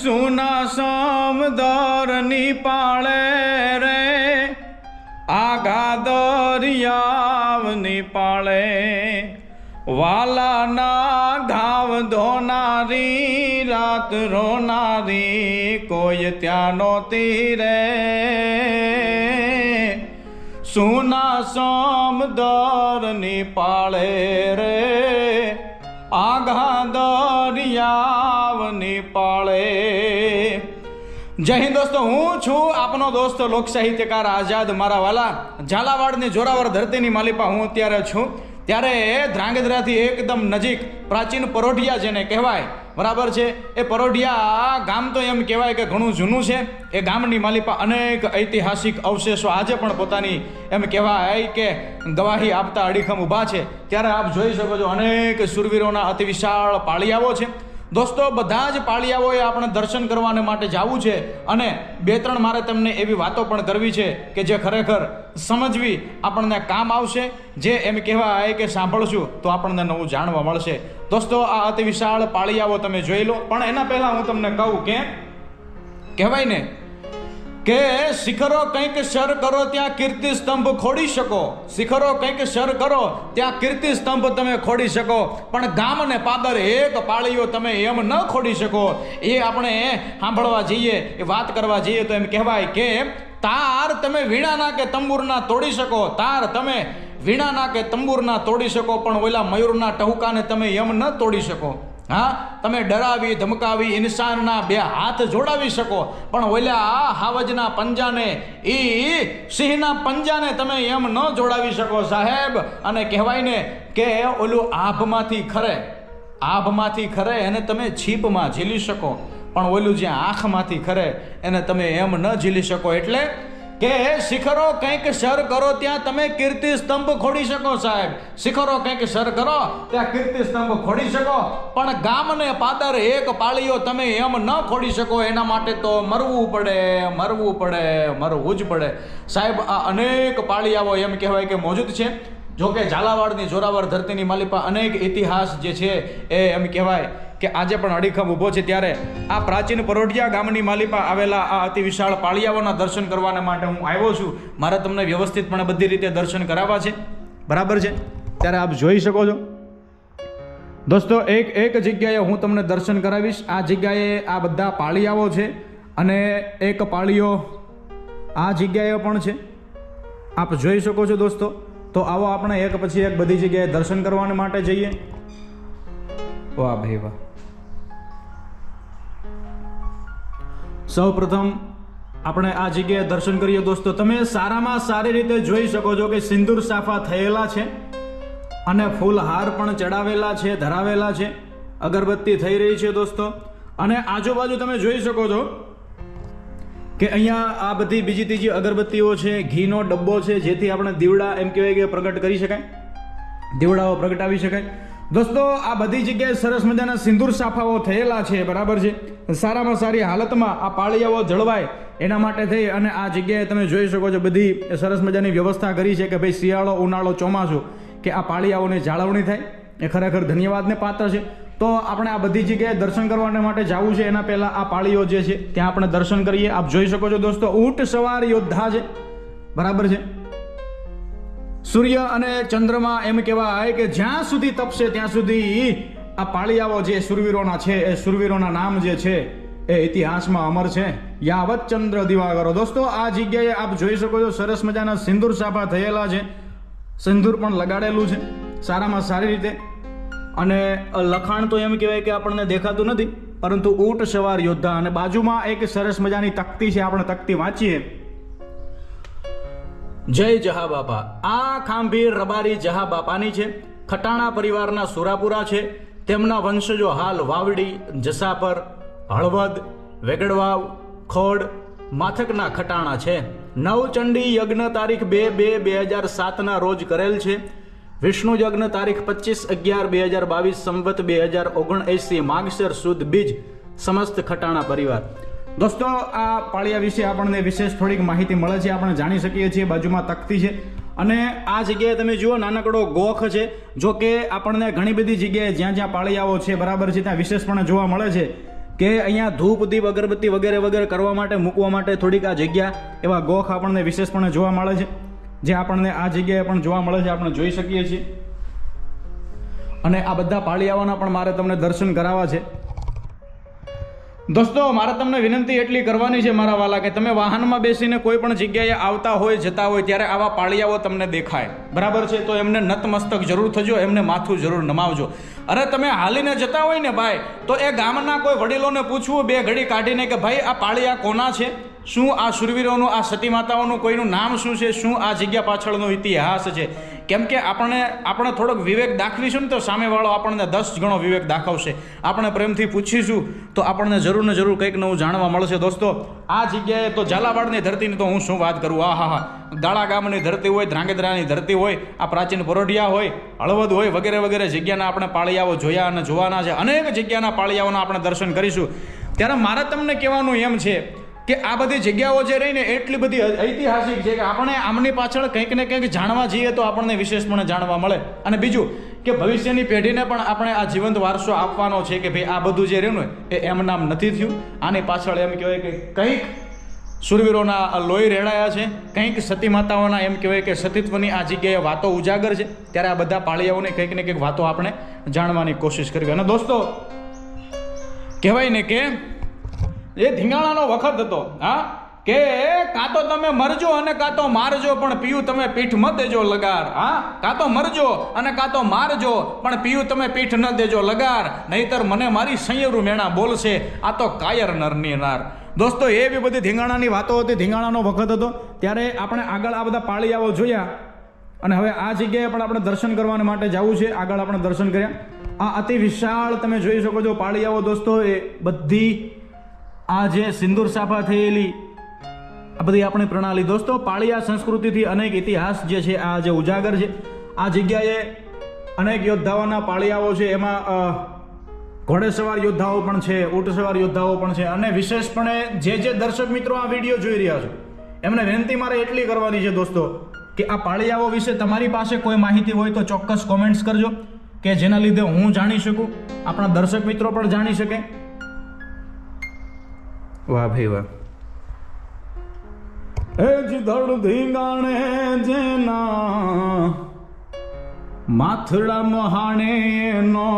સુના સમદરની પાળે રે આઘા દરિયાવની પાળે વાલાના ઘાવ ધોનારી રાત રોનારી કોઈ ત્યાં નહોતી રે સુના સમદરની પાળે રે આઘા દરિયાવની પાળે। જય હિન્દ દોસ્તો, હું છું આપનો દોસ્ત લોક સાહિત્યકાર આઝાદ મારા વાલા। ઝાલાવાડની જોરાવર ધરતીની માલિપા હું અત્યારે છું। ત્યારે ધ્રાંગધ્રાથી એકદમ નજીક પ્રાચીન પરોઢિયા જેને કહેવાય, બરાબર છે, એ પરોઢિયા ગામ તો એમ કહેવાય કે ઘણું જૂનું છે। એ ગામની માલિપા અનેક ઐતિહાસિક અવશેષો આજે પણ પોતાની એમ કહેવાય કે ગવાહી આપતા અડીખમ ઊભા છે। ત્યારે આપ જોઈ શકો છો અનેક શૂરવીરોના અતિ વિશાળ પાળિયાઓ છે। દોસ્તો, બધા જ પાળિયાઓએ આપણે દર્શન કરવાને માટે જવું છે અને બે ત્રણ મારે તમને એવી વાતો પણ કરવી છે કે જે ખરેખર સમજવી આપણને કામ આવશે, જે એમ કહેવાય કે સાંભળશું તો આપણને નવું જાણવા મળશે। દોસ્તો, આ અતિ વિશાળ પાળિયાઓ તમે જોઈ લો, પણ એના પહેલા હું તમને કહું કે કહેવાય ને કે શિખરો કંઈક સર કરો ત્યાં કીર્તિ સ્તંભ ખોડી શકો, શિખરો કંઈક સર કરો ત્યાં કીર્તિ સ્તંભ તમે ખોડી શકો, પણ ગામ ને પાદર એક પાળીઓ તમે એમ ન ખોડી શકો। એ આપણે સાંભળવા જઈએ, એ વાત કરવા જઈએ તો એમ કહેવાય કે તાર તમે વીણાના કે તંબુરના તોડી શકો, તાર તમે વીણાના કે તંબુરના તોડી શકો, પણ ઓલા મયુરના ટહુકાને તમે એમ ન તોડી શકો। હા, તમે ડરાવી ધમકાવી ઇન્સાનના બે હાથ જોડાવી શકો, પણ ઓલા હાવજના પંજાને સિંહના પંજાને તમે એમ ન જોડાવી શકો સાહેબ। અને કહેવાય ને કે ઓલું આભમાંથી ખરે એને તમે છીપમાં ઝીલી શકો, પણ ઓલું જે આંખમાંથી ખરે એને તમે એમ ન ઝીલી શકો। એટલે કે શિખરો કંઈક સર કરો ત્યાં તમે કીર્તિ સ્તંભ ખોડી શકો સાહેબ, શિખરો કંઈક સર કરો ત્યાં કીર્તિ સ્તંભ ખોડી શકો, પણ ગામ ને પાદર એક પાળીઓ તમે એમ ન ખોડી શકો। એના માટે તો મરવું જ પડે સાહેબ। આ અનેક પાળિયાઓ એમ કહેવાય કે મોજૂદ છે। જો કે ઝાલાવાડની જોરાવર ધરતીની માલિપા અનેક ઇતિહાસ જે છે એ એમ કહેવાય કે આજે પણ અડીખમ ઊભો છે। ત્યારે આ પ્રાચીન પરોઢિયા ગામની માલિપા આવેલા આ અતિ વિશાળ પાળિયાઓના દર્શન કરવાને માટે હું આવ્યો છું। મારે તમને વ્યવસ્થિતપણે બધી રીતે દર્શન કરાવવા છે, બરાબર છે। ત્યારે આપ જોઈ શકો છો દોસ્તો, એક જગ્યાએ હું તમને દર્શન કરાવીશ। આ જગ્યાએ આ બધા પાળિયાઓ છે અને એક પાળીઓ આ જગ્યાએ પણ છે, આપ જોઈ શકો છો દોસ્તો। તો આવો આપણે એક પછી એક બધી જગ્યાએ દર્શન કરવાને માટે જઈએ। વાહ ભાઈ વાહ। સૌ પ્રથમ આપણે આ જગ્યાએ દર્શન કરીએ દોસ્તો। તમે સારામાં સારી રીતે જોઈ શકો છો કે સિંદૂર સાફા થયેલા છે અને ફૂલહાર પણ ચડાવેલા છે, ધરાવેલા છે, અગરબત્તી થઈ રહી છે દોસ્તો। અને આજુબાજુ તમે જોઈ શકો છો કે અહીંયા આ બધી બીજી ત્રીજી અગરબત્તીઓ છે, ઘીનો ડબ્બો છે, જેથી આપણે દીવડા એમ કહેવાય કે પ્રગટ કરી શકાય, દીવડાઓ પ્રગટાવી શકાય। દોસ્તો, આ બધી જગ્યાએ સરસ મજાના સિંદૂર સાફાઓ થયેલા છે, બરાબર છે। સારામાં સારી હાલતમાં આ પાળિયાઓ જળવાય એના માટે થઈ અને આ જગ્યાએ તમે જોઈ શકો છો બધી સરસ મજાની વ્યવસ્થા કરી છે કે ભાઈ શિયાળો ઉનાળો ચોમાસું કે આ પાળિયાઓની જાળવણી થાય, એ ખરેખર ધન્યવાદને પાત્ર છે। તો આપણે આ બધી જગ્યાએ દર્શન કરવા માટે જવું છે, એના પહેલા આ પાળીઓ જે છે ત્યાં આપણે દર્શન કરીએ। આપ જોઈ શકો છો દોસ્તો, ઊંટ સવાર યોદ્ધા છે, બરાબર છે। સૂર્ય અને ચંદ્રમા એમ કહેવાય કે જ્યાં સુધી તપશે ત્યાં સુધી આ પાળિયાઓ જે શૂરવીરોના છે એ શૂરવીરોના નામ જે છે એ ઇતિહાસમાં અમર છે। યાવત ચંદ્ર દિવાકરો। દોસ્તો, આ જગ્યાએ આપ જોઈ શકો છો સરસ મજાના સિંદૂર સાફા થયેલા છે, સિંદૂર પણ લગાડેલું છે સારામાં સારી રીતે, અને લખાણ તો એમ કહેવાય કે આપણને દેખાતું નથી, પરંતુ ઊંટ સવાર યોદ્ધા। અને બાજુમાં એક સરસ મજાની તકતી છે, આપણે તકતી વાંચીએ। જય જહા બાપા। આ ખાંભીર રબારી જહા બાપાની છે, ખટાણા પરિવારના સુરાપુરા છે। તેમના વંશજો હાલ વાવડી, જસાપર, હળવદ, વેગડવાવ, ખોડ, માથકના ખટાણા છે। નવચંડી યજ્ઞ તારીખ 2/2/2007 રોજ કરેલ છે। વિષ્ણુ યજ્ઞ તારીખ 25/11/2022 સંવત 2079 માગસર સુદ બીજ સમસ્ત ખટાણા પરિવાર। દોસ્તો, આ પાળિયા વિશે આપણને વિશેષ થોડીક માહિતી મળે છે, આપણે જાણી શકીએ છીએ। બાજુમાં તકતી છે અને આ જગ્યાએ તમે જુઓ નાનકડો ગોખ છે. જો કે આપણને ઘણી બધી જગ્યાએ જ્યાં જ્યાં પાળિયાઓ છે બરાબર છે ત્યાં વિશેષપણે જોવા મળે છે કે અહીંયા ધૂપ દીપ અગરબત્તી વગેરે વગેરે કરવા માટે મૂકવા માટે થોડીક આ જગ્યા એવા ગોખ આપણને વિશેષપણે જોવા મળે છે, જે આપણને આ જગ્યાએ પણ જોવા મળે છે, આપણે જોઈ શકીએ છીએ. અને આ બધા પાળિયાઓના પણ મારે તમને દર્શન કરાવવા છે. દોસ્તો મારે તમને વિનંતી એટલી કરવાની છે મારા વાલા કે તમે વાહનમાં બેસીને કોઈ પણ જગ્યાએ આવતા હોય જતા હોય ત્યારે આવા પાળિયાઓ તમને દેખાય બરાબર છે તો એમને નતમસ્તક જરૂર થજો, એમને માથું જરૂર નમાવજો. અરે તમે હાલીને જતા હોય ને ભાઈ તો એ ગામના કોઈ વડીલોને પૂછવું બે ઘડી કાઢીને કે ભાઈ આ પાળિયા કોના છે, શું આ શૂરવીરોનું આ સતી માતાઓનું કોઈનું નામ શું છે, શું આ જગ્યા પાછળનો ઇતિહાસ છે. કેમ કે આપણે થોડોક વિવેક દાખવીશું ને તો સામેવાળો આપણને 10 ગણો વિવેક દાખવશે. આપણે પ્રેમથી પૂછીશું તો આપણને જરૂર ને જરૂર કંઈક નવું જાણવા મળશે. દોસ્તો આ જગ્યાએ તો ઝાલાવાડની ધરતીની તો હું શું વાત કરું, હા દાળા ગામની ધરતી હોય, ધ્રાંગધ્રાની ધરતી હોય, આ પ્રાચીન પરોઢિયા હોય, હળવદ હોય, વગેરે વગેરે જગ્યાના આપણે પાળિયાઓ જોયા અને જોવાના છે. અનેક જગ્યાના પાળિયાઓના આપણે દર્શન કરીશું. ત્યારે મારે તમને કહેવાનું એમ છે કે આ બધી જગ્યાઓ જે રહીને એટલી બધી ઐતિહાસિક છે કે આપણે આમની પાછળ કંઈક ને કંઈક જાણવા જઈએ તો આપણને વિશેષપણે જાણવા મળે. અને બીજું કે ભવિષ્યની પેઢીને પણ આપણે આ જીવંત વારસો આપવાનો છે કે ભાઈ આ બધું જે રહ્યું ને એ એમ નામ નથી થયું. આની પાછળ એમ કહેવાય કે કંઈક શૂરવીરોના લોહી રેડાયા છે, કંઈક સતી માતાઓના એમ કહેવાય કે સતીત્વની આ જગ્યાએ વાતો ઉજાગર છે. ત્યારે આ બધા પાળિયાઓની કંઈક ને કંઈક વાતો આપણે જાણવાની કોશિશ કરવી. અને દોસ્તો કહેવાય ને કે એ ધીંગાણાનો વખત હતો, હા, કે કાં તો તમે મરજો અને કાં તો મારજો પણ પીયું તમે પીઠ ન દેજો લગાર. હા, કાં તો મરજો અને કાં તો મારજો પણ પીયું તમે પીઠ ન દેજો લગાર, નહીતર મને મારી સૈયરું મેણા બોલશે આ તો કાયર નરની નાર. દોસ્તો એવી બધી ધીંગાણાની વાતો હતી, ધીંગાણાનો વખત હતો. ત્યારે આપણે આગળ આ બધા પાળિયાઓ જોયા અને હવે આ જગ્યાએ પણ આપણે દર્શન કરવા માટે જવું છે. આગળ આપણે દર્શન કર્યા. આ અતિ વિશાળ તમે જોઈ શકો છો પાળિયાઓ. દોસ્તો એ બધી આ જે સિંદૂર સાફા થયેલી આ બધી આપણી પ્રણાલી. દોસ્તો પાળિયા સંસ્કૃતિથી અનેક ઇતિહાસ જે છે આ જે ઉજાગર છે. આ જગ્યાએ અનેક યોદ્ધાઓના પાળિયાઓ છે. એમાં ઘોડેસવાર યોદ્ધાઓ પણ છે, ઊંટ સવાર યોદ્ધાઓ પણ છે. અને વિશેષપણે જે દર્શક મિત્રો આ વિડીયો જોઈ રહ્યા છો એમને વિનંતી મારે એટલી કરવાની છે દોસ્તો કે આ પાળિયાઓ વિશે તમારી પાસે કોઈ માહિતી હોય તો ચોક્કસ કોમેન્ટ્સ કરજો કે જેના લીધે હું જાણી શકું, આપણા દર્શક મિત્રો પણ જાણી શકે. વાહ ભાઈ વાહ. એ જ ધડ ધીંગાણે જેના માથડા મહાણે નો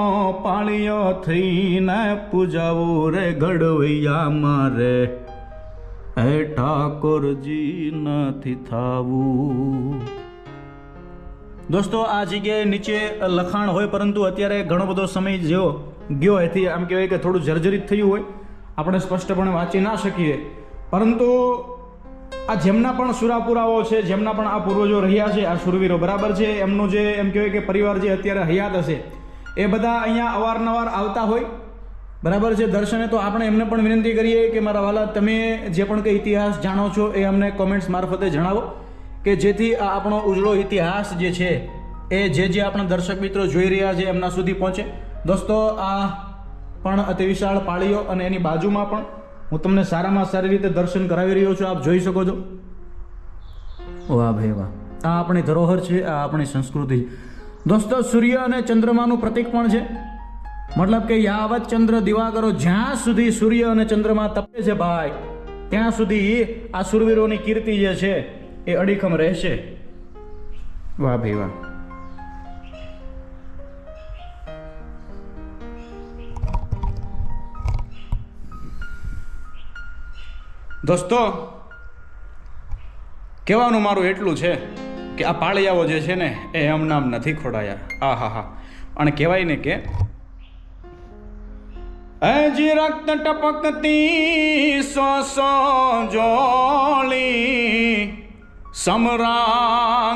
પાળિયો થઈને પૂજાવું રે ઘડવૈયા મારે એ ઠાકોરજી નથી થાવું. દોસ્તો આ જગ્યાએ નીચે લખાણ હોય પરંતુ અત્યારે ઘણો બધો સમય જેવો ગયો એથી આમ કહેવાય કે થોડું જર્જરિત થયું હોય, આપણે સ્પષ્ટપણે વાંચી ના શકીએ. પરંતુ આ જેમના પણ સુરાપુરાઓ છે, જેમના પણ આ પૂર્વજો રહ્યા છે, આ શૂરવીરો બરાબર છે, એમનું જે એમ કહેવાય કે પરિવાર જે અત્યારે હયાત હશે એ બધા અહીંયા અવારનવાર આવતા હોય બરાબર છે દર્શને. તો આપણે એમને પણ વિનંતી કરીએ કે મારા વાલા તમે જે પણ કંઈ ઇતિહાસ જાણો છો એ અમને કોમેન્ટ્સ મારફતે જણાવો કે જેથી આ આપણો ઉજળો ઇતિહાસ જે છે એ જે આપણા દર્શક મિત્રો જોઈ રહ્યા છે એમના સુધી પહોંચે. દોસ્તો આ પણ અતિ વિશાળ પાળીઓ અને એની બાજુમાં પણ હું તમને સારામાં સારી રીતે દર્શન કરાવી રહ્યો છું. આપ જોઈ શકો છો. વાહ ભાઈ વાહ. આ આપણી ધરોહર છે, આ આપણી સંસ્કૃતિ છે. દોસ્તો સૂર્ય અને ચંદ્રમાનું પ્રતીક પણ છે. મતલબ કે યાવત ચંદ્ર દિવાકરો, જ્યાં સુધી સૂર્ય અને ચંદ્રમા તપે છે ભાઈ ત્યાં સુધી આ શૂરવીરોની કીર્તિ જે છે એ અડીખમ રહેશે. વાહ ભાઈ વાહ. દોસ્તો કહેવાનું મારું એટલું છે કે આ પાળિયાઓ જે છે ને એ એમ નામ નથી ખોડાયા. આ હા હા. અને કહેવાય ને કે હજી રક્ત ટપકતી સો જોલી સમરાંગણથી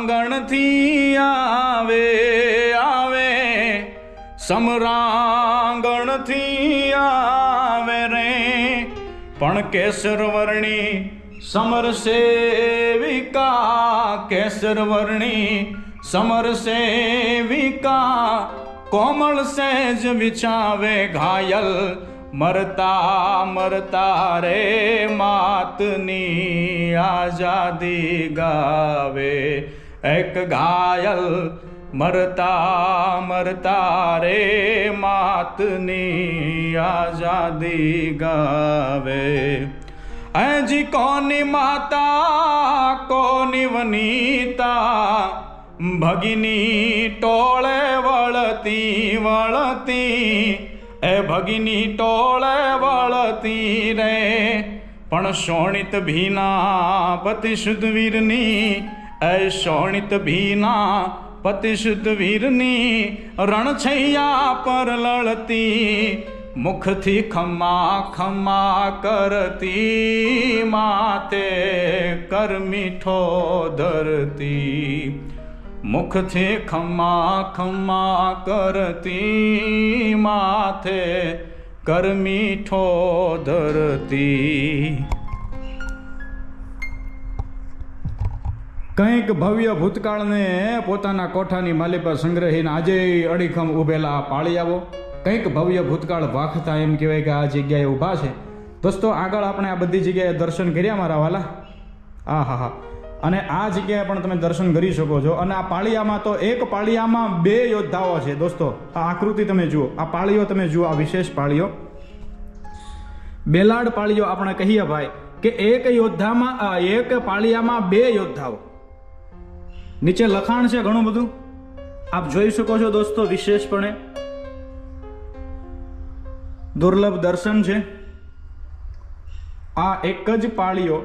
આવે સમરાંગણથી આવે રે પણ કેસરવર્ણી સમર સેવિકા, કેસરવર્ણી સમર સેવિકા કોમળ સહેજ વિછાવે ઘાયલ, મરતા મરતા રે માતની આઝાદી ગાવે એક ઘાયલ મરતા મરતા રે માતની આઝાદી ગાવે. હજી કોની માતા કોની વનિતા ભગીની ટોળે વળતી વળતી એ ભગીની ટોળે વળતી રે પણ શોણિત ભીના પતિ શુદ્ધ વીરની એ શોણિત ભીના પતિ શુદ્ધ વીરની રણછૈયા પર લડતી મુખથી ખમા ખમા કરતી માતે કર મીઠો ધરતી. મુખથી ખમા ખમા કરતી માથે કર મીઠો ધરતી. કંઈક ભવ્ય ભૂતકાળને પોતાના કોઠાની માલી પર સંગ્રહીને આજે અડીખમ ઊભેલા પાળિયાઓ કંઈક ભવ્ય ભૂતકાળ વાખતા એમ કહેવાય કે આ જગ્યાએ ઊભા છે. દોસ્તો આગળ આપણે આ બધી જગ્યાએ દર્શન કર્યા મારા વાલા. આ હા હા, અને આ જગ્યાએ પણ તમે દર્શન કરી શકો છો. અને આ પાળિયામાં તો એક પાળિયામાં 2 યોદ્ધાઓ છે. દોસ્તો આ આકૃતિ તમે જુઓ, આ પાળીઓ તમે જુઓ, આ વિશેષ પાળીઓ બેલાડ પાળીઓ આપણે કહીએ ભાઈ કે એક યોદ્ધામાં એક પાળિયામાં 2 યોદ્ધાઓ. નીચે લખાણ છે ઘણું બધું આપ જોઈ શકો છો દોસ્તો. વિશેષપણે દુર્લભ દર્શન છે. આ એક જ પાળીઓ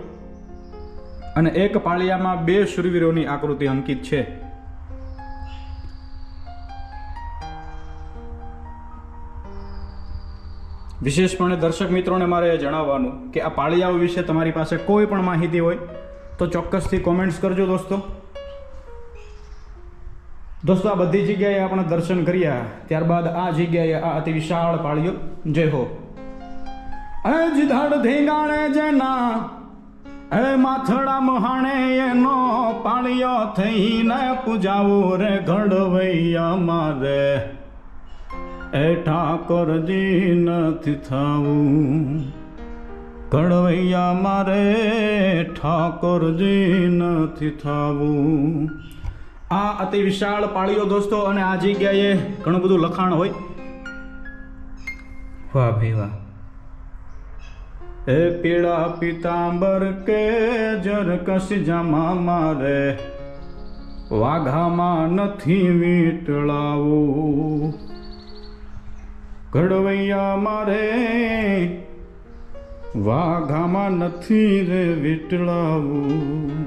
અને એક પાળિયામાં 2 શૂરવીરોની આકૃતિ અંકિત છે. વિશેષપણે દર્શક મિત્રોને મારે જણાવવાનું કે આ પાળિયાઓ વિશે તમારી પાસે કોઈ પણ માહિતી હોય તો ચોક્કસથી કોમેન્ટ્સ કરજો દોસ્તો. દોસ્તો આ બધી જગ્યાએ આપણે દર્શન કર્યા, ત્યારબાદ આ જગ્યાએ આ અતિ વિશાળ પાળીઓ જય હો અજ ધડ ધીંગાણે જેના એ માથડા મહાણે એનો પાળિયો થઈને પૂજાવું રે ઘડવૈયા મારે એ ઠાકોરજી નથી થાવું. ઘડવૈયા મારે ઠાકોરજી નથી થાવું. આ અતિ વિશાળ પાળીઓ દોસ્તો. અને આ જગ્યાએ ઘણું બધું લખાણ હોય. વાહ ભાઈ વાહ. એ પીળા પિતાંબર કે જર કસી જામા મારે વાઘામાં નથી વીટળાવું. ઘડવૈયા મારે વાઘામાં નથી રે વીટળાવું.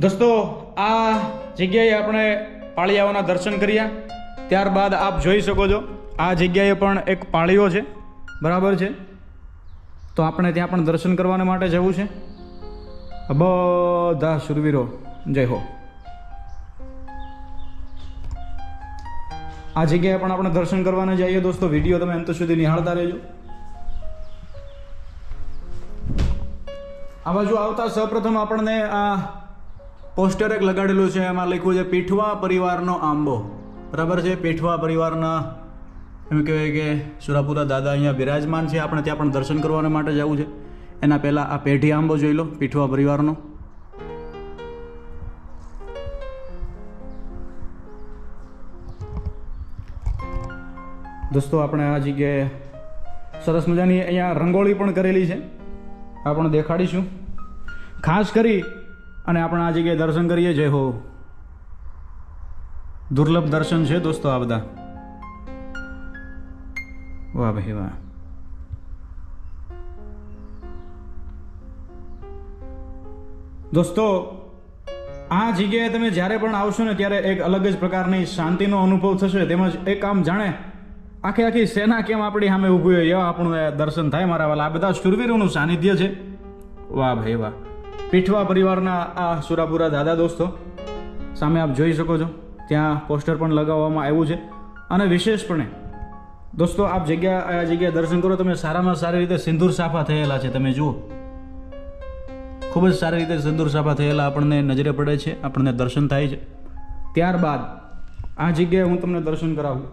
દોસ્તો આ જગ્યાએ આપણે પાળિયાઓના દર્શન કર્યા. ત્યારબાદ આપ જોઈ શકો છો આ જગ્યાએ પણ એક પાળીઓ છે, બરાબર છે. તો આપણે ત્યાં પણ દર્શન કરવાને માટે જવું છે. બધા શૂરવીરો જય હો. આ જગ્યાએ પણ આપણે દર્શન કરવાને જઈએ દોસ્તો. વિડીયો તમે અંત સુધી નિહાળતા રહેજો. આ બાજુ આવતા સૌપ્રથમ આપણને આ પોસ્ટર એક લગાડેલું છે, એમાં લખ્યું છે પીઠવા પરિવારનો આંબો, બરાબર છે. પીઠવા પરિવારના એમ કહેવાય કે સુરાપુરા દાદા અહીંયા બિરાજમાન છે. આપણે ત્યાં પણ દર્શન કરવા માટે જવું છે. એના પહેલાં આ પેઢી આંબો જોઈ લો પીઠવા પરિવારનો. દોસ્તો આપણે આ જગ્યાએ સરસ મજાની અહીંયા રંગોળી પણ કરેલી છે, આ પણ દેખાડીશું ખાસ કરી. અને આપણે આ જગ્યાએ દર્શન કરીએ. જય હો. દુર્લભ દર્શન છે દોસ્તો આ બધા. વાહ ભાઈ વાહ. દોસ્તો આ જગ્યાએ તમે જ્યારે પણ આવશો ને ત્યારે એક અલગ જ પ્રકારની શાંતિનો અનુભવ થશે. તેમજ એક આમ જાણે આખી આખી સેના કેમ આપણી સામે ઊભી હોય એવા આપણું દર્શન થાય મારા વાલા. આ બધા શૂરવીરોનું સાનિધ્ય છે. વાહ ભાઈ વાહ. પીઠવા પરિવારના આ સુરાપુરા દાદા દોસ્તો સામે આપ જોઈ શકો છો. ત્યાં પોસ્ટર પણ લગાવવામાં આવ્યું છે. અને વિશેષપણે દોસ્તો આપ આ જગ્યાએ દર્શન કરો તમે, સારામાં સારી રીતે સિંદૂર સાફા થયેલા છે. તમે જુઓ ખૂબ જ સારી રીતે સિંદૂર સાફા થયેલા આપણને નજરે પડે છે, આપણને દર્શન થાય છે. ત્યારબાદ આ જગ્યાએ હું તમને દર્શન કરાવું.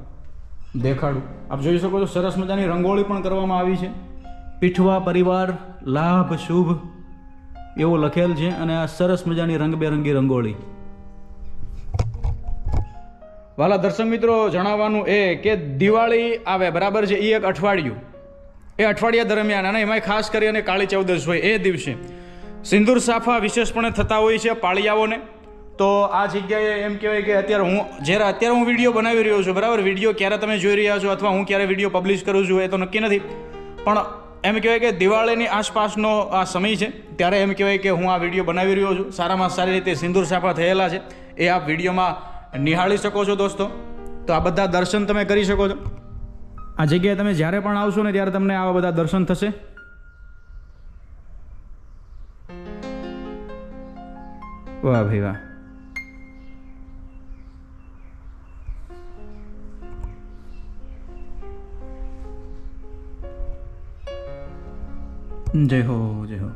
દેખાડું. આપ જોઈ શકો છો સરસ મજાની રંગોળી પણ કરવામાં આવી છે. પીઠવા પરિવાર લાભ શુભ એવું લખેલ છે અને આ સરસ મજાની રંગબેરંગી રંગોળી. વાલા દર્શક મિત્રો, જણાવવાનું એ કે દિવાળી આવે બરાબર છે, એ એક અઠવાડિયું, એ અઠવાડિયા દરમિયાન અને એમાંય ખાસ કરીને કાળી ચૌદશ હોય એ દિવસે સિંદૂર સાફા વિશેષપણે થતા હોય છે પાળિયાઓને. તો આ જગ્યાએ એમ કહેવાય કે અત્યારે હું વિડીયો બનાવી રહ્યો છું બરાબર, વિડીયો ક્યારે તમે જોઈ રહ્યા છો અથવા હું ક્યારે વિડીયો પબ્લિશ કરું છું એ તો નક્કી નથી, પણ એમ કહેવાય કે દિવાળીની આસપાસનો આ સમય છે ત્યારે એમ કહેવાય કે હું આ વિડીયો બનાવી રહ્યો છું. સારામાં સારી રીતે સિંદૂર સાફા થયેલા છે એ આપ વિડીયોમાં નિહાળી શકો છો દોસ્તો. તો આ બધા દર્શન તમે કરી શકો છો. આ જગ્યાએ તમે જ્યારે પણ આવશો ને ત્યારે તમને આવા બધા દર્શન થશે. વાહ ભાઈ વાહ. જય હો જય હો.